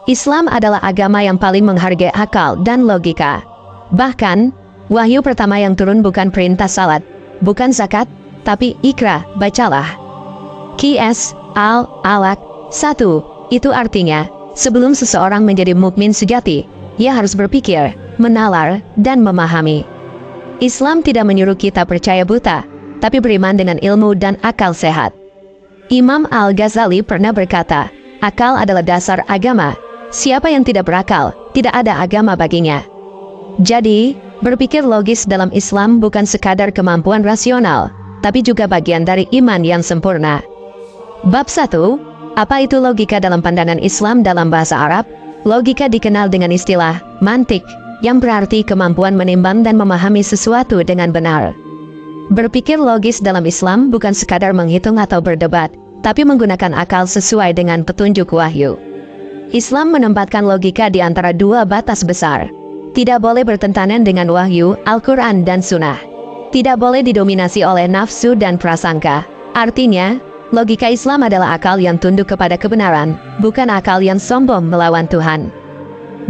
Islam adalah agama yang paling menghargai akal dan logika. Bahkan, wahyu pertama yang turun bukan perintah salat, bukan zakat, tapi Iqra, bacalah. Qs al-Alaq 1. Itu artinya, sebelum seseorang menjadi mukmin sejati, ia harus berpikir, menalar, dan memahami. Islam tidak menyuruh kita percaya buta, tapi beriman dengan ilmu dan akal sehat. Imam Al-Ghazali pernah berkata, akal adalah dasar agama. Siapa yang tidak berakal, tidak ada agama baginya. Jadi, berpikir logis dalam Islam bukan sekadar kemampuan rasional, tapi juga bagian dari iman yang sempurna. Bab 1. Apa itu logika dalam pandangan Islam dalam bahasa Arab? Logika dikenal dengan istilah mantik, yang berarti kemampuan menimbang dan memahami sesuatu dengan benar. Berpikir logis dalam Islam bukan sekadar menghitung atau berdebat, tapi menggunakan akal sesuai dengan petunjuk wahyu. Islam menempatkan logika di antara dua batas besar. Tidak boleh bertentangan dengan wahyu, Al-Quran dan Sunnah. Tidak boleh didominasi oleh nafsu dan prasangka. Artinya, logika Islam adalah akal yang tunduk kepada kebenaran, bukan akal yang sombong melawan Tuhan.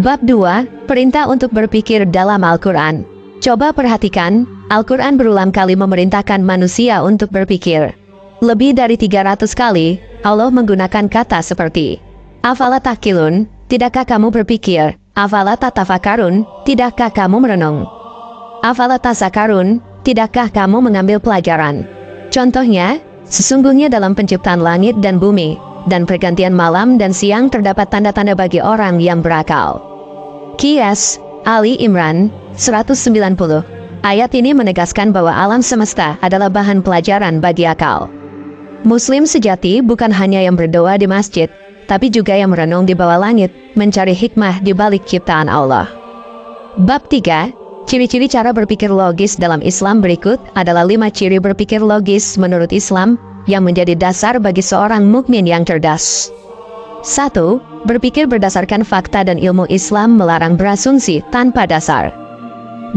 Bab 2. Perintah untuk berpikir dalam Al-Quran. Coba perhatikan, Al-Quran berulang kali memerintahkan manusia untuk berpikir. Lebih dari 300 kali, Allah menggunakan kata seperti Afala takilun, tidakkah kamu berpikir? Afala tatafakarun, tidakkah kamu merenung? Afala tasakarun, tidakkah kamu mengambil pelajaran? Contohnya, sesungguhnya dalam penciptaan langit dan bumi, dan pergantian malam dan siang terdapat tanda-tanda bagi orang yang berakal. Qs Ali Imran 190. Ayat ini menegaskan bahwa alam semesta adalah bahan pelajaran bagi akal. Muslim sejati bukan hanya yang berdoa di masjid, tapi juga yang merenung di bawah langit, mencari hikmah di balik ciptaan Allah. Bab 3. Ciri-ciri cara berpikir logis dalam Islam berikut adalah 5 ciri berpikir logis menurut Islam yang menjadi dasar bagi seorang mukmin yang cerdas. 1. Berpikir berdasarkan fakta dan ilmu Islam melarang berasumsi tanpa dasar.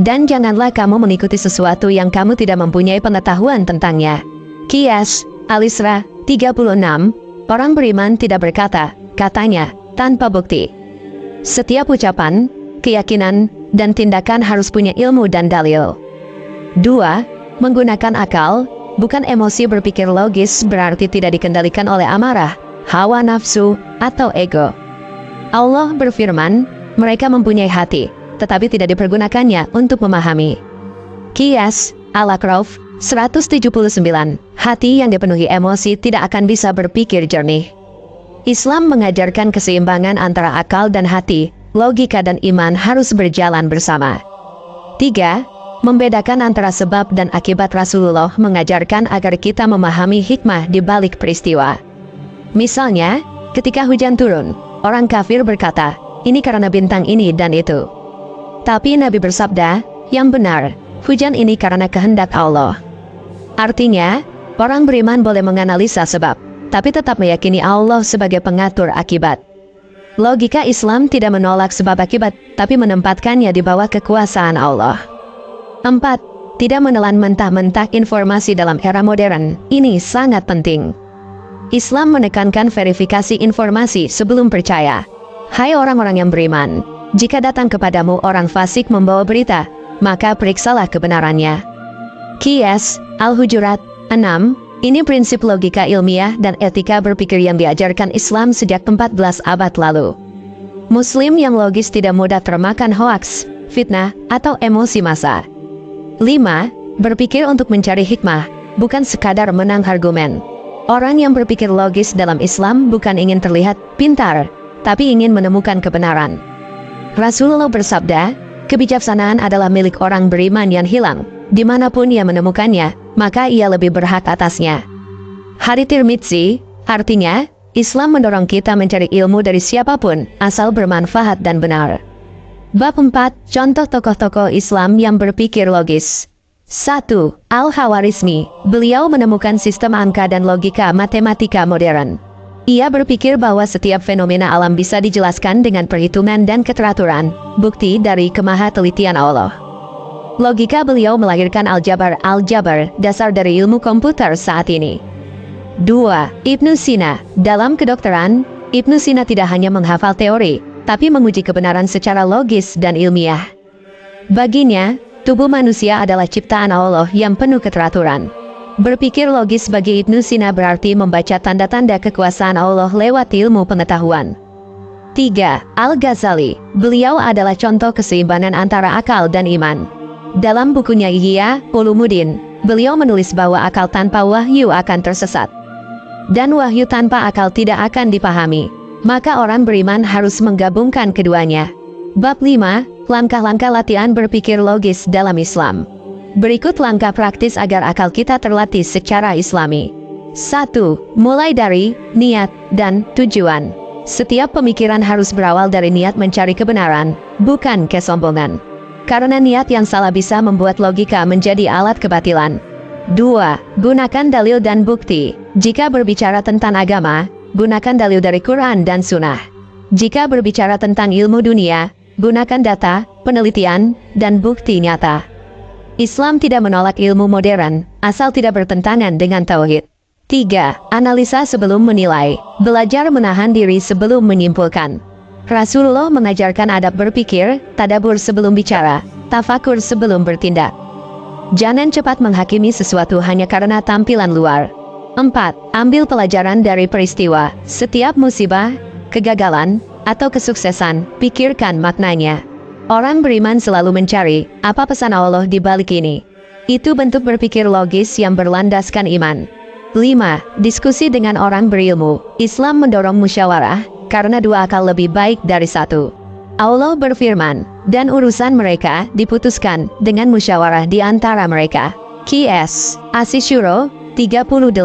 Dan janganlah kamu mengikuti sesuatu yang kamu tidak mempunyai pengetahuan tentangnya. Qs Al-Isra 36. Orang beriman tidak berkata, katanya, tanpa bukti. Setiap ucapan, keyakinan, dan tindakan harus punya ilmu dan dalil. 2. Menggunakan akal, bukan emosi. Berpikir logis berarti tidak dikendalikan oleh amarah, hawa nafsu, atau ego. Allah berfirman, mereka mempunyai hati, tetapi tidak dipergunakannya untuk memahami. Qs Al-A'raf 179. Hati yang dipenuhi emosi tidak akan bisa berpikir jernih. Islam mengajarkan keseimbangan antara akal dan hati, logika dan iman harus berjalan bersama. 3. Membedakan antara sebab dan akibat. Rasulullah mengajarkan agar kita memahami hikmah di balik peristiwa. Misalnya, ketika hujan turun, orang kafir berkata, ini karena bintang ini dan itu. Tapi Nabi bersabda, yang benar, hujan ini karena kehendak Allah. Artinya, orang beriman boleh menganalisa sebab, tapi tetap meyakini Allah sebagai pengatur akibat. Logika Islam tidak menolak sebab akibat, tapi menempatkannya di bawah kekuasaan Allah. 4. Tidak menelan mentah-mentah informasi dalam era modern. Ini sangat penting. Islam menekankan verifikasi informasi sebelum percaya. Hai orang-orang yang beriman, jika datang kepadamu orang fasik membawa berita, maka periksalah kebenarannya. Qs Al-Hujurat 6. Ini prinsip logika ilmiah dan etika berpikir yang diajarkan Islam sejak 14 abad lalu. Muslim yang logis tidak mudah termakan hoaks, fitnah, atau emosi massa. 5. Berpikir untuk mencari hikmah, bukan sekadar menang argumen. Orang yang berpikir logis dalam Islam bukan ingin terlihat pintar, tapi ingin menemukan kebenaran. Rasulullah bersabda, kebijaksanaan adalah milik orang beriman yang hilang. Dimanapun ia menemukannya, maka ia lebih berhak atasnya. Hadits Tirmidzi, artinya, Islam mendorong kita mencari ilmu dari siapapun, asal bermanfaat dan benar. Bab 4. Contoh tokoh-tokoh Islam yang berpikir logis. 1. Al-Khawarizmi, beliau menemukan sistem angka dan logika matematika modern. Ia berpikir bahwa setiap fenomena alam bisa dijelaskan dengan perhitungan dan keteraturan, bukti dari kemaha-telitian Allah. Logika beliau melahirkan aljabar, dasar dari ilmu komputer saat ini. 2. Ibnu Sina, dalam kedokteran, Ibnu Sina tidak hanya menghafal teori, tapi menguji kebenaran secara logis dan ilmiah. Baginya, tubuh manusia adalah ciptaan Allah yang penuh keteraturan. Berpikir logis bagi Ibnu Sina berarti membaca tanda-tanda kekuasaan Allah lewat ilmu pengetahuan. 3. Al-Ghazali. Beliau adalah contoh keseimbangan antara akal dan iman. Dalam bukunya Ihya Ulumuddin, beliau menulis bahwa akal tanpa wahyu akan tersesat. Dan wahyu tanpa akal tidak akan dipahami. Maka orang beriman harus menggabungkan keduanya. Bab 5. Langkah-langkah latihan berpikir logis dalam Islam. Berikut langkah praktis agar akal kita terlatih secara islami. 1. Mulai dari niat dan tujuan. Setiap pemikiran harus berawal dari niat mencari kebenaran, bukan kesombongan. Karena niat yang salah bisa membuat logika menjadi alat kebatilan. 2. Gunakan dalil dan bukti. Jika berbicara tentang agama, gunakan dalil dari Quran dan Sunnah. Jika berbicara tentang ilmu dunia, gunakan data, penelitian, dan bukti nyata. Islam tidak menolak ilmu modern, asal tidak bertentangan dengan tauhid. 3. Analisa sebelum menilai. Belajar menahan diri sebelum menyimpulkan. Rasulullah mengajarkan adab berpikir, tadabbur sebelum bicara, tafakur sebelum bertindak. Jangan cepat menghakimi sesuatu hanya karena tampilan luar. 4. Ambil pelajaran dari peristiwa. Setiap musibah, kegagalan, atau kesuksesan, pikirkan maknanya. Orang beriman selalu mencari, apa pesan Allah di balik ini? Itu bentuk berpikir logis yang berlandaskan iman. 5. Diskusi dengan orang berilmu. Islam mendorong musyawarah, karena dua akal lebih baik dari satu. Allah berfirman, dan urusan mereka diputuskan dengan musyawarah di antara mereka. Qs. Asy-Syura 38.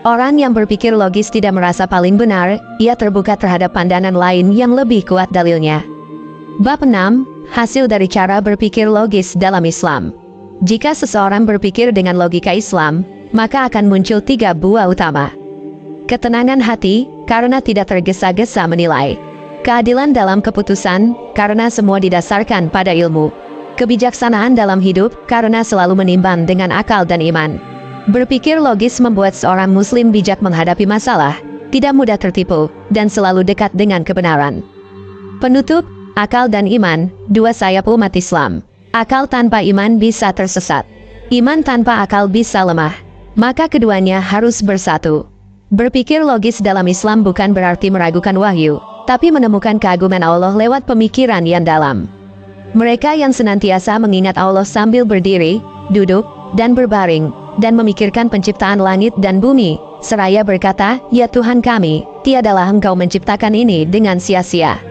Orang yang berpikir logis tidak merasa paling benar, ia terbuka terhadap pandangan lain yang lebih kuat dalilnya. Bab 6. Hasil dari cara berpikir logis dalam Islam. Jika seseorang berpikir dengan logika Islam, maka akan muncul 3 buah utama. Ketenangan hati, karena tidak tergesa-gesa menilai. Keadilan dalam keputusan, karena semua didasarkan pada ilmu. Kebijaksanaan dalam hidup, karena selalu menimbang dengan akal dan iman. Berpikir logis membuat seorang muslim bijak menghadapi masalah, tidak mudah tertipu, dan selalu dekat dengan kebenaran. Penutup, akal dan iman, dua sayap umat Islam. Akal tanpa iman bisa tersesat. Iman tanpa akal bisa lemah. Maka keduanya harus bersatu. Berpikir logis dalam Islam bukan berarti meragukan wahyu, tapi menemukan keagungan Allah lewat pemikiran yang dalam. Mereka yang senantiasa mengingat Allah sambil berdiri, duduk, dan berbaring, dan memikirkan penciptaan langit dan bumi, seraya berkata, "Ya Tuhan kami, tiadalah Engkau menciptakan ini dengan sia-sia.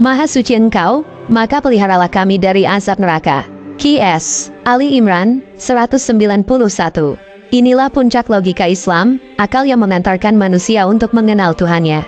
Maha suci Engkau, maka peliharalah kami dari azab neraka." Qs. Ali Imran 191. Inilah puncak logika Islam, akal yang mengantarkan manusia untuk mengenal Tuhannya.